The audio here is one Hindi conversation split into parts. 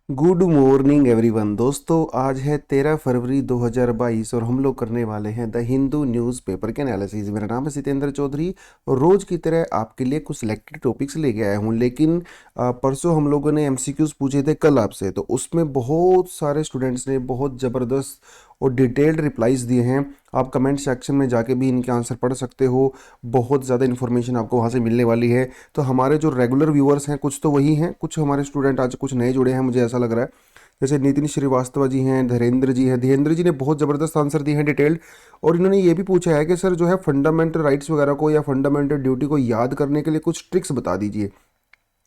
Good morning everyone. दोस्तों आज है 13 फरवरी 2022 और हम लोग करने वाले हैं द हिंदू न्यूज़पेपर के एनालिसिस। मेरा नाम है सितेंद्र चौधरी और रोज़ की तरह आपके लिए कुछ सिलेक्टेड टॉपिक्स लेके आया हूँ। लेकिन परसों हम लोगों ने एमसीक्यूज पूछे थे कल आपसे, तो उसमें बहुत सारे स्टूडेंट्स ने बहुत ज़बरदस्त और डिटेल्ड रिप्लाईज दिए हैं। आप कमेंट सेक्शन में जाके भी इनके आंसर पढ़ सकते हो। बहुत ज़्यादा इन्फॉर्मेशन आपको वहाँ से मिलने वाली है। तो हमारे जो रेगुलर व्यूअर्स हैं कुछ तो वही हैं, कुछ हमारे स्टूडेंट आज कुछ नए जुड़े हैं, मुझे ऐसा लग रहा है। जैसे नितिन श्रीवास्तव जी हैं, धीरेन्द्र जी ने बहुत ज़बरदस्त आंसर दिए हैं डिटेल्ड। और इन्होंने ये भी पूछा है कि सर जो है फंडामेंटल राइट्स वगैरह को या फंडामेंटल ड्यूटी को याद करने के लिए कुछ ट्रिक्स बता दीजिए।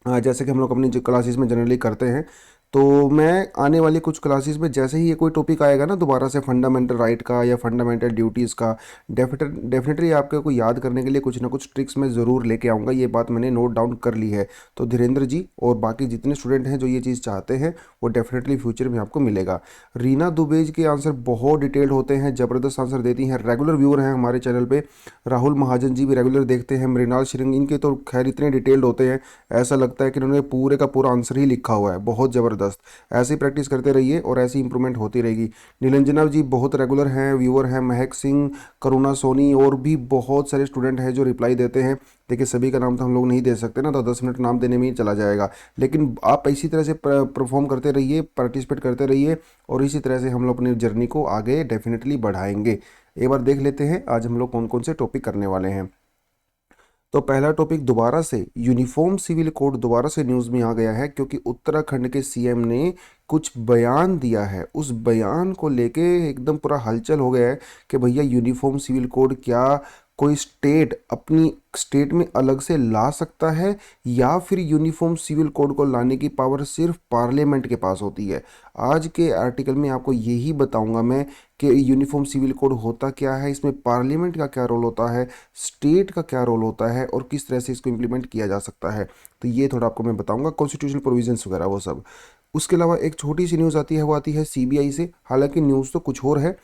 जैसे कि हम लोग अपनी क्लासेस में जनरली करते हैं। तो मैं आने वाली कुछ क्लासेस में जैसे ही ये कोई टॉपिक आएगा ना दोबारा से फंडामेंटल राइट का या फंडामेंटल ड्यूटीज़ का, डेफिनेटली आपके को याद करने के लिए कुछ ना कुछ ट्रिक्स मैं ज़रूर लेके आऊँगा। ये बात मैंने नोट डाउन कर ली है। तो धीरेन्द्र जी और बाकी जितने स्टूडेंट हैं जो ये चीज़ चाहते हैं वो डेफिनेटली फ्यूचर में आपको मिलेगा। रीना दुबेज के आंसर बहुत डिटेल्ड होते हैं, ज़बरदस्त आंसर देती हैं, रेगुलर व्यूअर हैं हमारे चैनल पर। राहुल महाजन जी भी रेगुलर देखते हैं। मृणाल श्रीरंग, इनके तो खैर इतने डिटेल्ड होते हैं, ऐसा लगता है कि उन्होंने पूरे का पूरा आंसर ही लिखा हुआ है। बहुत ज़बरदस्त। ऐसे ही प्रैक्टिस करते रहिए और ऐसी इंप्रूवमेंट होती रहेगी। निरंजना जी बहुत रेगुलर हैं, व्यूअर हैं। महक सिंह, करुणा सोनी और भी बहुत सारे स्टूडेंट हैं जो रिप्लाई देते हैं। देखिए सभी का नाम तो हम लोग नहीं दे सकते ना, तो 10 मिनट नाम देने में ही चला जाएगा। लेकिन आप इसी तरह से परफॉर्म करते रहिए, पार्टिसिपेट करते रहिए और इसी तरह से हम लोग अपनी जर्नी को आगे डेफिनेटली बढ़ाएंगे। एक बार देख लेते हैं आज हम लोग कौन कौन से टॉपिक करने वाले हैं। तो पहला टॉपिक दोबारा से यूनिफॉर्म सिविल कोड दोबारा से न्यूज़ में आ गया है, क्योंकि उत्तराखंड के सीएम ने कुछ बयान दिया है। उस बयान को लेके एकदम पूरा हलचल हो गया है कि भैया यूनिफॉर्म सिविल कोड क्या कोई स्टेट अपनी स्टेट में अलग से ला सकता है, या फिर यूनिफॉर्म सिविल कोड को लाने की पावर सिर्फ पार्लियामेंट के पास होती है। आज के आर्टिकल में आपको यही बताऊंगा मैं कि यूनिफॉर्म सिविल कोड होता क्या है, इसमें पार्लियामेंट का क्या रोल होता है, स्टेट का क्या रोल होता है और किस तरह से इसको इम्प्लीमेंट किया जा सकता है। तो ये थोड़ा आपको मैं बताऊंगा, कॉन्स्टिट्यूशनल प्रोविजंस वगैरह वो सब। उसके अलावा एक छोटी सी न्यूज़ आती है, वो आती है सीबीआई से। हालांकि न्यूज़ तो कुछ और है।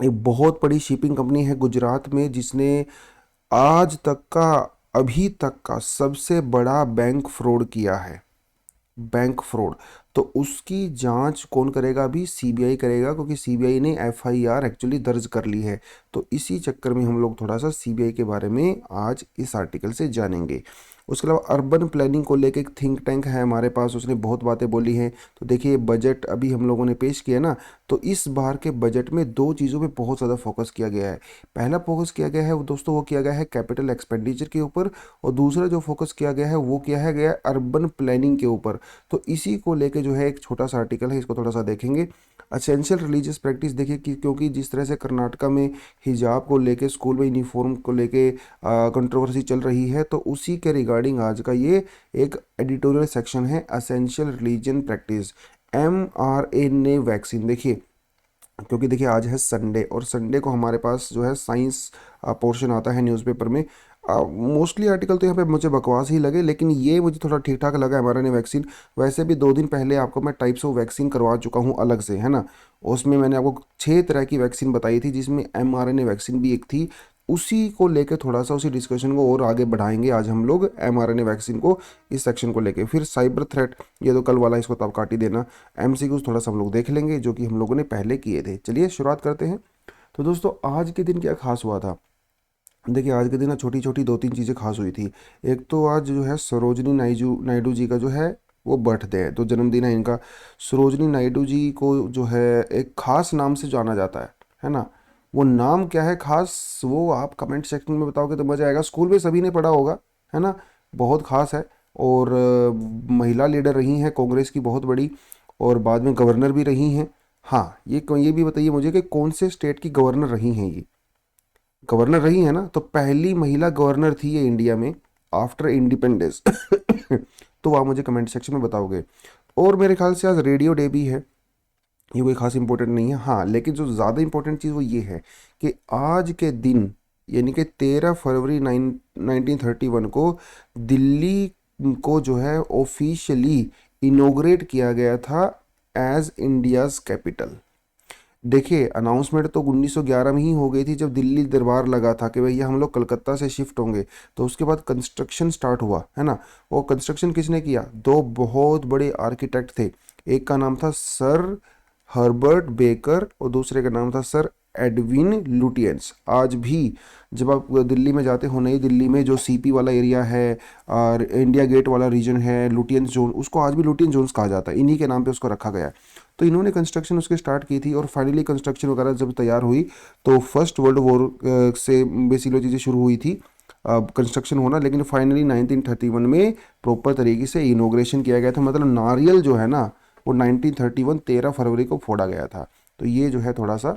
एक बहुत बड़ी शिपिंग कंपनी है गुजरात में जिसने आज तक का अभी तक का सबसे बड़ा बैंक फ्रॉड किया है। Bank fraud. तो उसकी जांच कौन करेगा? अभी सीबीआई करेगा, क्योंकि सीबीआई ने एफआईआर एक्चुअली दर्ज कर ली है। तो इसी चक्कर में हम लोग थोड़ा सा सीबीआई के बारे में आज इस आर्टिकल से जानेंगे। उसके अलावा अर्बन प्लानिंग को लेकर एक थिंक टैंक है हमारे पास, उसने बहुत बातें बोली हैं। तो देखिए बजट अभी हम लोगों ने पेश किया ना, तो इस बार के बजट में दो चीज़ों पे बहुत ज़्यादा फोकस किया गया है। पहला फोकस किया गया है वो दोस्तों, वो किया गया है कैपिटल एक्सपेंडिचर के ऊपर, और दूसरा जो फोकस किया गया है वो किया है गया अर्बन प्लानिंग के ऊपर। तो इसी को लेके जो है एक छोटा सा आर्टिकल है, इसको थोड़ा सा देखेंगे। असेंशियल रिलीजियस प्रैक्टिस देखिए कि क्योंकि जिस तरह से कर्नाटका में हिजाब को लेके, स्कूल में यूनिफॉर्म को लेके कंट्रोवर्सी चल रही है, तो उसी के रिगार्डिंग आज का ये एक एडिटोरियल सेक्शन है, essential religion practice. mRNA vaccine देखिए, क्योंकि देखिए आज है संडे और संडे को हमारे पास जो है साइंस पोर्शन आता है न्यूज़पेपर में। मोस्टली आर्टिकल तो यहाँ पे मुझे बकवास ही लगे, लेकिन ये मुझे थोड़ा ठीक ठाक लगा mRNA वैक्सीन। वैसे भी 2 दिन पहले आपको मैं टाइप्स ऑफ वैक्सीन करवा चुका हूँ अलग से, है ना। उसमें मैंने आपको 6 तरह की वैक्सीन बताई थी, जिसमें mRNA वैक्सीन भी एक थी। उसी को लेके थोड़ा सा उसी डिस्कशन को और आगे बढ़ाएंगे आज हम लोग mRNA वैक्सीन को, इस सेक्शन को लेके। फिर साइबर थ्रेट, ये तो कल वाला, इसको तो आप काट ही देना। एमसीक्यूज थोड़ा सा हम लोग देख लेंगे जो कि हम लोगों ने पहले किए थे। चलिए शुरुआत करते हैं। तो दोस्तों आज के दिन क्या खास हुआ था? देखिए आज के दिन ना छोटी छोटी 2-3 चीज़ें खास हुई थी। एक तो आज जो है सरोजनी नायडू जी का जो है वो बर्थडे है, तो जन्मदिन है इनका। सरोजनी नायडू जी को जो है एक खास नाम से जाना जाता है ना। वो नाम क्या है खास, वो आप कमेंट सेक्शन में बताओगे तो मज़ा आएगा। स्कूल में सभी ने पढ़ा होगा, है ना। बहुत खास है। और महिला लीडर रही हैं कांग्रेस की बहुत बड़ी, और बाद में गवर्नर भी रही हैं। हाँ, ये भी बताइए मुझे कि कौन से स्टेट की गवर्नर रही हैं ये? गवर्नर रही है ना, तो पहली महिला गवर्नर थी ये इंडिया में आफ्टर इंडिपेंडेंस। तो आप मुझे कमेंट सेक्शन में बताओगे। और मेरे ख्याल से आज रेडियो डे भी है। ये कोई खास इंपॉर्टेंट नहीं है, हाँ, लेकिन जो ज़्यादा इंपॉर्टेंट चीज़ वो ये है कि आज के दिन यानी कि 13 फरवरी 1931 को दिल्ली को जो है ऑफिशियली इनोग्रेट किया गया था एज इंडियाज़ कैपिटल। देखिए अनाउंसमेंट तो 1911 में ही हो गई थी, जब दिल्ली दरबार लगा था कि भैया हम लोग कलकत्ता से शिफ्ट होंगे। तो उसके बाद कंस्ट्रक्शन स्टार्ट हुआ है ना। वो कंस्ट्रक्शन किसने किया? दो बहुत बड़े आर्किटेक्ट थे। एक का नाम था सर हर्बर्ट बेकर और दूसरे का नाम था सर एडविन लुटियंस। आज भी जब आप दिल्ली में जाते हो, नई दिल्ली में जो सीपी वाला एरिया है और इंडिया गेट वाला रीजन है, लुटियंस जोन, उसको आज भी लुटियन जोन्स कहा जाता है, इन्हीं के नाम पे उसको रखा गया है। तो इन्होंने कंस्ट्रक्शन उसके स्टार्ट की थी और फाइनली कंस्ट्रक्शन वगैरह जब तैयार हुई तो फर्स्ट वर्ल्ड वॉर से बेसिकली चीज़ें शुरू हुई थी कंस्ट्रक्शन होना। लेकिन फाइनली 1931 में प्रॉपर तरीके से इनोग्रेशन किया गया था। मतलब नारियल जो है ना, वो 1931 13 फरवरी को फोड़ा गया था। तो ये जो है थोड़ा सा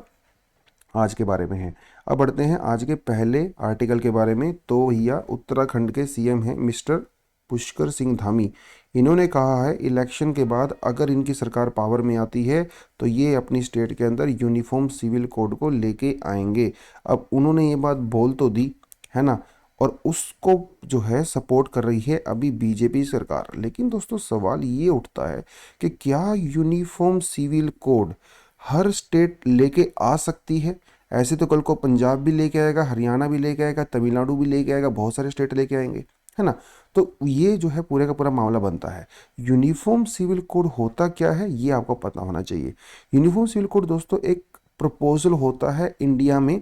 आज के बारे में है। अब बढ़ते हैं आज के पहले आर्टिकल के बारे में। तो भैया उत्तराखंड के सीएम हैं मिस्टर पुष्कर सिंह धामी। इन्होंने कहा है इलेक्शन के बाद अगर इनकी सरकार पावर में आती है तो ये अपनी स्टेट के अंदर यूनिफॉर्म सिविल कोड को लेके आएंगे। अब उन्होंने ये बात बोल तो दी है ना, और उसको जो है सपोर्ट कर रही है अभी बीजेपी सरकार। लेकिन दोस्तों सवाल ये उठता है कि क्या यूनिफॉर्म सिविल कोड हर स्टेट लेके आ सकती है? ऐसे तो कल को पंजाब भी लेके आएगा, हरियाणा भी लेके आएगा, तमिलनाडु भी लेके आएगा, बहुत सारे स्टेट लेके आएंगे, है ना। तो ये जो है पूरे का पूरा मामला बनता है। यूनिफॉर्म सिविल कोड होता क्या है ये आपको पता होना चाहिए। यूनिफॉर्म सिविल कोड दोस्तों एक प्रपोजल होता है इंडिया में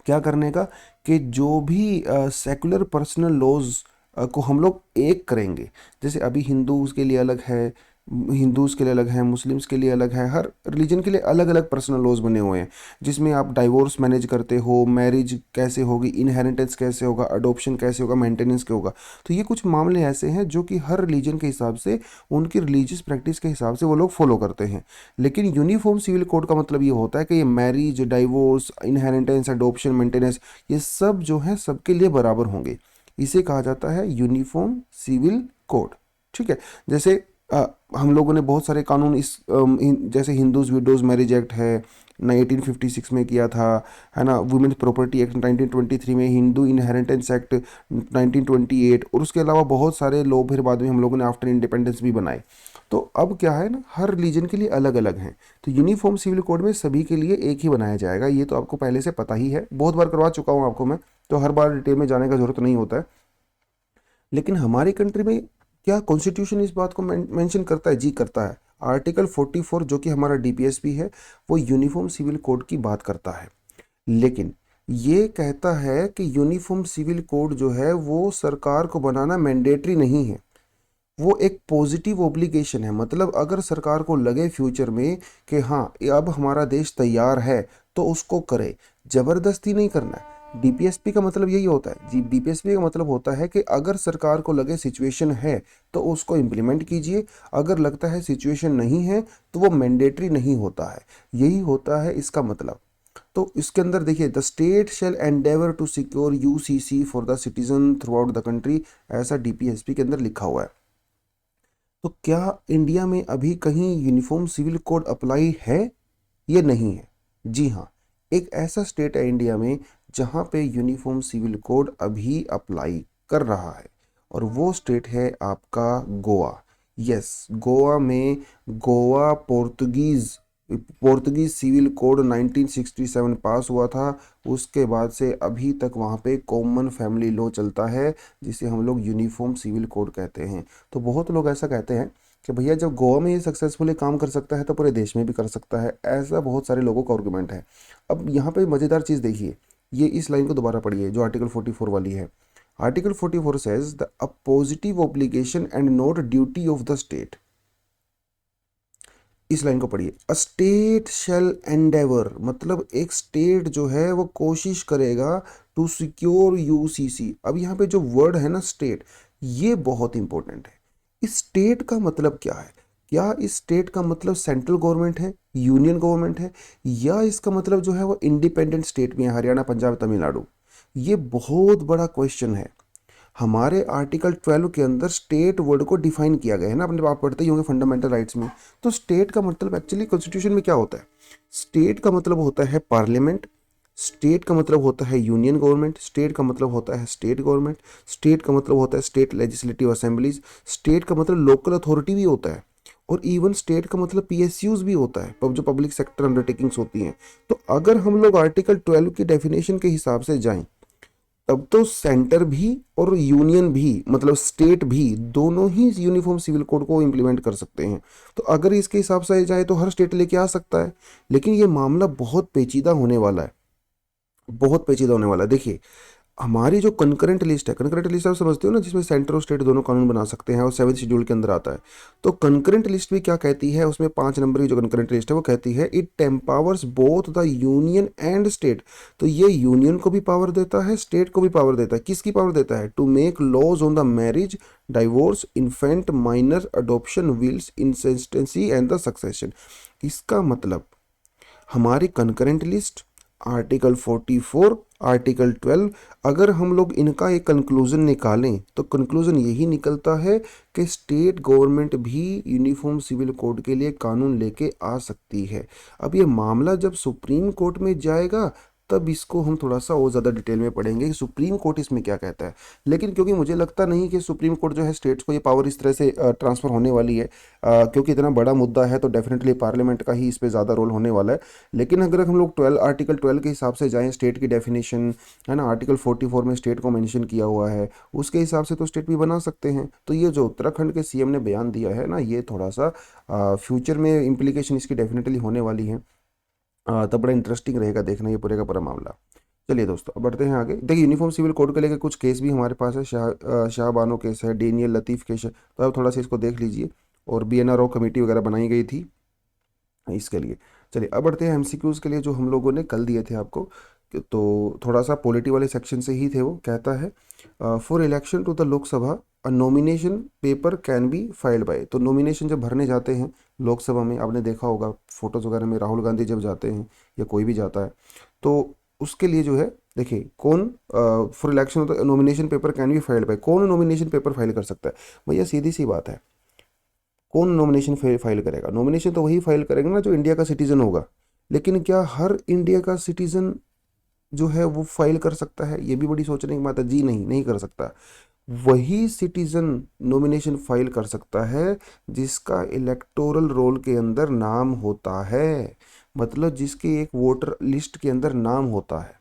क्या करने का, कि जो भी सेकुलर पर्सनल लॉज को हम लोग एक करेंगे। जैसे अभी हिंदूज़ के लिए अलग है, हिंदूज़ के लिए अलग है, मुस्लिम्स के लिए अलग है, हर रिलीजन के लिए अलग अलग पर्सनल लॉज बने हुए हैं, जिसमें आप डाइवोर्स मैनेज करते हो, मैरिज कैसे होगी, इनहेरिटेंस कैसे होगा, अडॉप्शन कैसे होगा, मेंटेनेंस क्या होगा। तो ये कुछ मामले ऐसे हैं जो कि हर रिलीजन के हिसाब से, उनकी रिलीजियस प्रैक्टिस के हिसाब से वो लोग फॉलो करते हैं। लेकिन यूनिफॉर्म सिविल कोड का मतलब ये होता है कि ये marriage, divorce, inheritance, adoption, maintenance, ये सब जो है सबके लिए बराबर होंगे। इसे कहा जाता है यूनिफॉर्म सिविल कोड। ठीक है। जैसे हम लोगों ने बहुत सारे कानून जैसे हिंदूज विडोज मैरिज एक्ट है 1856 में किया था, है ना। वुमेन्स प्रॉपर्टी एक्ट 1923 में, हिंदू इनहेरिटेंस एक्ट 1928, और उसके अलावा बहुत सारे लॉ फिर बाद में हम लोगों ने आफ्टर इंडिपेंडेंस भी बनाए। तो अब क्या है ना, हर रिलीजन के लिए अलग अलग हैं। तो यूनिफॉर्म सिविल कोड में सभी के लिए एक ही बनाया जाएगा। ये तो आपको पहले से पता ही है, बहुत बार करवा चुका हूँ आपको मैं, तो हर बार डिटेल में जाने का जरूरत नहीं होता है। लेकिन हमारी कंट्री में क्या कॉन्स्टिट्यूशन इस बात को मेंशन करता है? जी करता है। आर्टिकल 44 जो कि हमारा डीपीएसपी है, वो यूनिफॉर्म सिविल कोड की बात करता है। लेकिन ये कहता है कि यूनिफॉर्म सिविल कोड जो है वो सरकार को बनाना मैंडेटरी नहीं है, वो एक पॉजिटिव ओब्लिगेशन है। मतलब अगर सरकार को लगे फ्यूचर में कि हाँ ये अब हमारा देश तैयार है तो उसको करे, ज़बरदस्ती नहीं करना है। डीपीएसपी का मतलब यही होता है जी। डीपीएसपी का मतलब होता है कि अगर सरकार को लगे सिचुएशन है तो उसको इम्प्लीमेंट कीजिए, अगर लगता है सिचुएशन नहीं है तो वो मैंडेटरी नहीं होता है। यही होता है इसका मतलब। तो इसके अंदर देखिए, the state shall endeavour to secure UCC for the citizen throughout the country, ऐसा डीपीएसपी के अंदर लिखा हुआ है। तो क्या इंडिया में अभी कहीं यूनिफॉर्म सिविल कोड अप्लाई है? ये नहीं है। जी हाँ, एक ऐसा स्टेट है इंडिया में जहाँ पे यूनिफॉर्म सिविल कोड अभी अप्लाई कर रहा है, और वो स्टेट है आपका गोवा। यस, गोवा में गोवा पोर्तुगीज सिविल कोड 1967 पास हुआ था। उसके बाद से अभी तक वहाँ पे कॉमन फैमिली लॉ चलता है, जिसे हम लोग यूनिफॉर्म सिविल कोड कहते हैं। तो बहुत लोग ऐसा कहते हैं कि भैया जब गोवा में ये सक्सेसफुली काम कर सकता है तो पूरे देश में भी कर सकता है। ऐसा बहुत सारे लोगों का आर्गुमेंट है। अब यहाँ पे मज़ेदार चीज़ देखिए, ये इस लाइन को दोबारा पढ़िए जो आर्टिकल 44 वाली है। Article 44 says the a positive obligation and not duty of the state. इस लाइन को पढ़िए, अ स्टेट शेल एंडेवर, मतलब एक स्टेट जो है वो कोशिश करेगा टू सिक्योर यूसीसी। अब यहाँ पे जो वर्ड है ना स्टेट, ये बहुत इंपॉर्टेंट है। इस स्टेट का मतलब क्या है? क्या इस स्टेट का मतलब सेंट्रल गवर्नमेंट है, यूनियन गवर्नमेंट है, या इसका मतलब जो है वो इंडिपेंडेंट स्टेट में है, हरियाणा, पंजाब, तमिलनाडु? ये बहुत बड़ा क्वेश्चन है। हमारे आर्टिकल 12 के अंदर स्टेट वर्ड को डिफाइन किया गया है ना, अपने आप पढ़ते ही होंगे फंडामेंटल राइट्स में। तो स्टेट का मतलब एक्चुअली कॉन्स्टिट्यूशन में क्या होता है? स्टेट का मतलब होता है पार्लियामेंट, स्टेट का मतलब होता है यूनियन गवर्नमेंट, स्टेट का मतलब होता है स्टेट गवर्नमेंट, स्टेट का मतलब होता है स्टेट लेजिस्लेटिव असेंबलीज, स्टेट का मतलब लोकल अथॉरिटी भी होता है, और इवन स्टेट का मतलब पीएसयूज भी होता है, जो पब्लिक सेक्टर अंडरटेकिंग्स होती हैं। तो अगर हम लोग आर्टिकल 12 की डेफिनेशन के हिसाब से जाएं, तब तो सेंटर भी और यूनियन भी, मतलब स्टेट भी, दोनों ही यूनिफॉर्म सिविल कोड को इम्प्लीमेंट कर सकते हैं। तो अगर इसके हिसाब से जाए तो हर स्टेट लेके आ सकता है। लेकिन ये मामला बहुत पेचीदा होने वाला है, बहुत पेचीदा होने वाला है। देखिए, हमारी जो कंकरेंट लिस्ट है, कंकरेंट लिस्ट आप समझते हो ना, जिसमें सेंटर और स्टेट दोनों कानून बना सकते हैं, और 7 शेड्यूल के अंदर आता है। तो कंकरेंट लिस्ट भी क्या कहती है, उसमें 5 नंबर की जो कंकरेंट लिस्ट है वो कहती है it empowers both the union and state. तो ये यूनियन को भी पावर देता है, स्टेट को भी पावर देता है। किसकी पावर देता है? To make laws on the marriage, divorce, infant, minor, adoption, wills, insolvency and the succession. इसका मतलब हमारी कंकरेंट लिस्ट, आर्टिकल 44, आर्टिकल 12, अगर हम लोग इनका एक कंक्लूजन निकालें तो कंक्लूजन यही निकलता है कि स्टेट गवर्नमेंट भी यूनिफॉर्म सिविल कोड के लिए कानून लेके आ सकती है। अब ये मामला जब सुप्रीम कोर्ट में जाएगा तब इसको हम थोड़ा सा और ज़्यादा डिटेल में पढ़ेंगे कि सुप्रीम कोर्ट इसमें क्या कहता है। लेकिन क्योंकि मुझे लगता नहीं कि सुप्रीम कोर्ट जो है स्टेट्स को ये पावर इस तरह से ट्रांसफ़र होने वाली है, क्योंकि इतना बड़ा मुद्दा है तो डेफिनेटली पार्लियामेंट का ही इस पर ज़्यादा रोल होने वाला है। लेकिन अगर हम लोग आर्टिकल 12 के हिसाब से जाएं, स्टेट की डेफिनेशन है ना, आर्टिकल 44 में स्टेट को मेंशन किया हुआ है, उसके हिसाब से तो स्टेट भी बना सकते हैं। तो ये जो उत्तराखंड के सीएम ने बयान दिया है ना, ये थोड़ा सा फ्यूचर में इम्प्लीकेशन इसकी डेफिनेटली होने वाली है। तब बड़ा इंटरेस्टिंग रहेगा देखना ये पूरे का पूरा मामला। चलिए दोस्तों, अब बढ़ते हैं आगे। देखिए, यूनिफॉर्म सिविल कोड को लेकर कुछ केस भी हमारे पास है। शाहबानो केस है, डेनियल लतीफ़ केस है, तो आप थोड़ा सा इसको देख लीजिए। और बीएनआरओ कमेटी वगैरह बनाई गई थी इसके लिए। चलिए, अब बढ़ते हैं एमसीक्यूज़ के लिए, जो हम लोगों ने कल दिए थे आपको। तो थोड़ा सा पॉलिटी वाले सेक्शन से ही थे। वो कहता है for election to the Lok Sabha a nomination paper can be filed by. तो नॉमिनेशन जब भरने जाते हैं लोकसभा में, आपने देखा होगा फोटोज़ वगैरह में, राहुल गांधी जब जाते हैं या कोई भी जाता है, तो उसके लिए जो है, देखिए, कौन for election nomination paper can be filed bye, कौन नॉमिनेशन पेपर फाइल कर सकता है? भैया सीधी सी बात है, कौन नॉमिनेशन फाइल करेगा? नॉमिनेशन तो वही फाइल करेगा ना जो इंडिया का सिटीजन होगा। लेकिन क्या हर इंडिया का सिटीजन जो है वो फाइल कर सकता है? ये भी बड़ी सोचने की बात है। जी नहीं, नहीं कर सकता। वही सिटीजन नॉमिनेशन फाइल कर सकता है जिसका इलेक्टोरल रोल के अंदर नाम होता है, मतलब जिसके एक वोटर लिस्ट के अंदर नाम होता है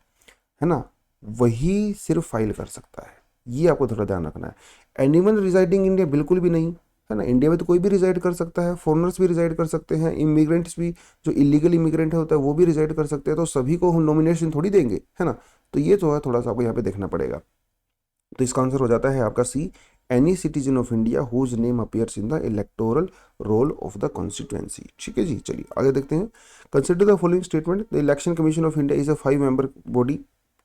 ना, वही सिर्फ फाइल कर सकता है। ये आपको थोड़ा ध्यान रखना है। एनिमल रिजाइडिंग इंडिया बिल्कुल भी नहीं, है ना। इंडिया में तो कोई भी रिजाइड कर सकता है, फॉरेनर्स भी रिजाइड कर सकते हैं, इमिग्रेंट्स भी, जो इलीगल इमिग्रेंट होता है वो भी रिजाइड कर सकते हैं। तो सभी को हम नॉमिनेशन थोड़ी देंगे, है ना। तो ये जो है थोड़ा सा आपको यहाँ पे देखना पड़ेगा। तो इसका आंसर हो जाता है आपका C, any citizen of India whose name appears in the electoral roll of the constituency. ठीक है जी, चलिए आगे देखते हैं। Consider the following statement, the election commission of India is a 5 member body.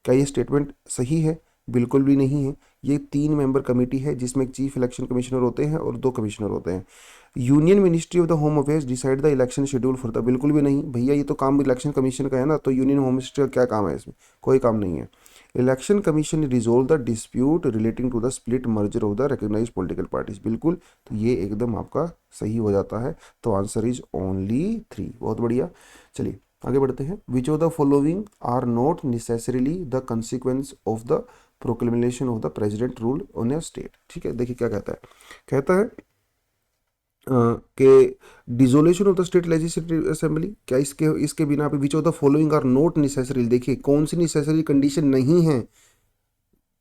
क्या ये स्टेटमेंट सही है? बिल्कुल भी नहीं है। ये 3 मेंबर कमेटी है जिसमें एक चीफ इलेक्शन कमिश्नर होते हैं और 2 कमिश्नर होते हैं। Union ministry of the home affairs decide the election schedule for the, बिल्कुल भी नहीं भैया, ये तो काम इलेक्शन कमीशन का है ना, तो यूनियन होम मिनिस्ट्री का क्या काम है इसमें? कोई काम नहीं है। Election commission resolve the dispute relating to the split merger of the recognised political parties, बिल्कुल। तो ये एकदम आपका सही हो जाता है। तो आंसर इज ओनली 3। बहुत बढ़िया। चलिए आगे बढ़ते हैं। Which of the following are not necessarily the consequence of the proclamation of the president rule on a state. ठीक है, देखिए क्या कहता है। कहता है कि dissolution of the state legislative assembly, क्या इसके इसके बिना पे which of the following are not necessary. देखिए कौन सी नेसेसरी कंडीशन नहीं है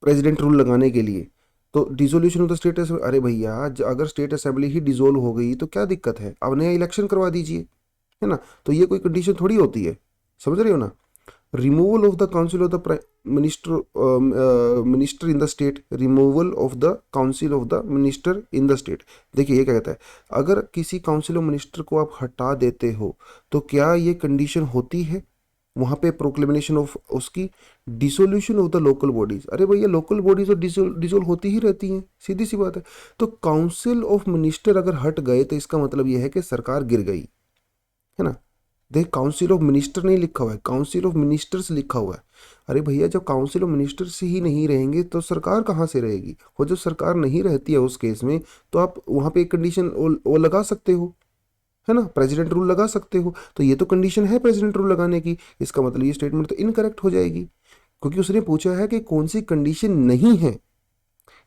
प्रेसिडेंट रूल लगाने के लिए। तो डिसोल्यूशन ऑफ द स्टेट, अरे भैया अगर स्टेट असेंबली ही डिसोल्व हो गई तो क्या दिक्कत है, अब नया इलेक्शन करवा दीजिए, है ना। तो ये कोई कंडीशन थोड़ी होती है, समझ रहे हो ना। Removal of the council of the minister in the state, removal of the council of the minister in the state. देखिए ये क्या कहता है, अगर किसी काउंसिल ऑफ मिनिस्टर को आप हटा देते हो तो क्या ये कंडीशन होती है वहाँ पे प्रोक्लेमेशन ऑफ उसकी? Dissolution of the local bodies, अरे भैया लोकल बॉडीज तो डिसोल्व होती ही रहती हैं, सीधी सी बात है। तो काउंसिल ऑफ मिनिस्टर अगर हट गए तो इसका मतलब यह है कि सरकार गिर गई, है ना। देख, काउंसिल ऑफ मिनिस्टर नहीं लिखा हुआ है, काउंसिल ऑफ मिनिस्टर्स लिखा हुआ है। अरे भैया जब काउंसिल ऑफ मिनिस्टर्स ही नहीं रहेंगे तो सरकार कहाँ से रहेगी? और जब सरकार नहीं रहती है उस केस में तो आप वहाँ पे एक कंडीशन वो लगा सकते हो, है ना, प्रेसिडेंट रूल लगा सकते हो। तो ये तो कंडीशन है प्रेसिडेंट रूल लगाने की। इसका मतलब ये स्टेटमेंट तो इनकरेक्ट हो जाएगी, क्योंकि उसने पूछा है कि कौन सी कंडीशन नहीं है,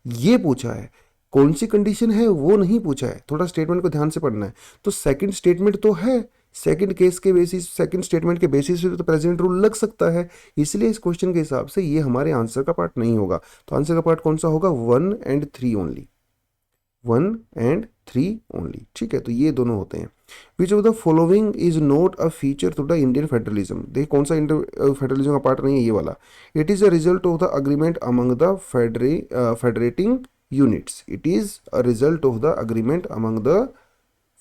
ये पूछा है। कौन सी कंडीशन है वो नहीं पूछा है, थोड़ा स्टेटमेंट को ध्यान से पढ़ना है। तो सेकंड स्टेटमेंट तो है, सेकंड केस के बेसिस, सेकंड स्टेटमेंट के बेसिस पे तो प्रेजेंट रूल लग सकता है, इसलिए इस क्वेश्चन के हिसाब से ये हमारे आंसर का पार्ट नहीं होगा। तो आंसर का पार्ट कौन सा होगा? 1 और 3 ओनली, 1 और 3 ओनली। ठीक है, तो ये दोनों होते हैं। Which of the following is not a feature to the Indian federalism? देखिए कौन सा इंडियन फेडरलिज्म का पार्ट नहीं है ये वाला। It is a result of the agreement among the federating units. It is a result of the agreement among the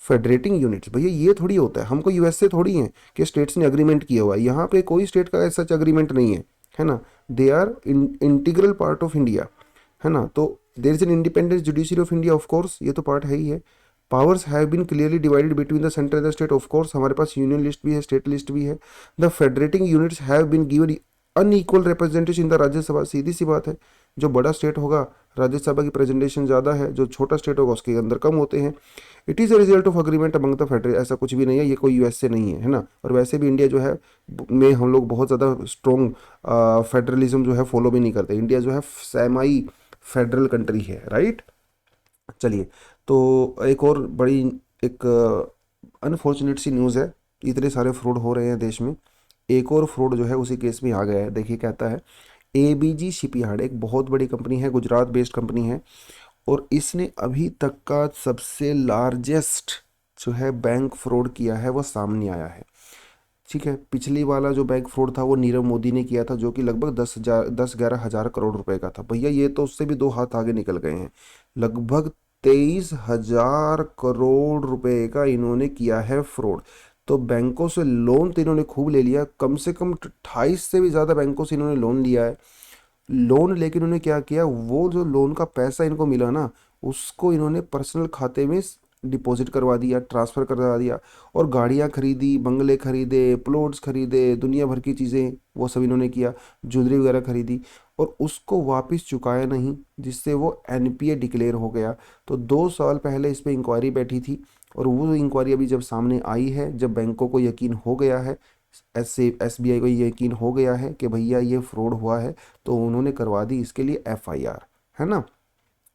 federating units. भैया ये थोड़ी होता है, हमको यूएस से थोड़ी है कि स्टेट्स ने अग्रीमेंट किया हुआ है, यहाँ पे कोई स्टेट का ऐसा अग्रीमेंट नहीं है ना। They are integral part of India, है ना। तो there is an independent judiciary of India, of course ये तो पार्ट है ही है। Powers have been clearly divided between the centre and the state, of course हमारे पास यूनियन लिस्ट भी है, स्टेट लिस्ट भी है। The federating units have been given unequal representation in the Rajya Sabha. सीधी सी बात है, जो बड़ा स्टेट होगा राज्यसभा की प्रेजेंटेशन ज़्यादा है, जो छोटा स्टेट होगा उसके अंदर कम होते हैं। It is a result of agreement among the federate, ऐसा कुछ भी नहीं है, ये कोई यूएस से नहीं है ना। और वैसे भी इंडिया जो है में हम लोग बहुत ज़्यादा स्ट्रॉन्ग फेडरलिज्म जो है फॉलो भी नहीं करते। इंडिया जो है सेमाई फेडरल कंट्री है, राइट। चलिए, तो एक और बड़ी एक अनफॉर्चुनेट सी न्यूज़ है, इतने सारे फ्रॉड हो रहे हैं देश में, एक और फ्रॉड जो है उसी केस में आ गया है। देखिए कहता है एबीजी शिपयार्ड एक बहुत बड़ी कंपनी है, गुजरात बेस्ड कंपनी है, और इसने अभी तक का सबसे लार्जेस्ट जो है बैंक फ्रॉड किया है वो सामने आया है। ठीक है, पिछली वाला जो बैंक फ्रॉड था वो नीरव मोदी ने किया था, जो कि लगभग 10-11 हज़ार करोड़ रुपए का था। भैया ये तो उससे भी 2 हाथ आगे निकल गए हैं, लगभग 23 हज़ार करोड़ रुपए का इन्होंने किया है फ्रॉड। तो बैंकों से लोन तो इन्होंने खूब ले लिया, कम से कम 28 से भी ज़्यादा बैंकों से इन्होंने लोन लिया है। लोन लेकिन उन्होंने क्या किया, वो जो लोन का पैसा इनको मिला ना, उसको इन्होंने पर्सनल खाते में डिपॉजिट करवा दिया, ट्रांसफ़र करवा दिया, और गाड़ियाँ खरीदी, बंगले खरीदे, प्लॉट्स खरीदे, दुनिया भर की चीज़ें वो सब इन्होंने किया, ज्वेलरी वगैरह खरीदी, और उसको वापस चुकाया नहीं, जिससे वो एनपीए डिक्लेयर हो गया। तो 2 साल पहले इस पर इंक्वायरी बैठी थी, और वो इंक्वायरी अभी जब सामने आई है, जब बैंकों को यकीन हो गया है, एसबीआई को यकीन हो गया है कि भैया ये फ्रॉड हुआ है, तो उन्होंने करवा दी इसके लिए एफआईआर, है ना।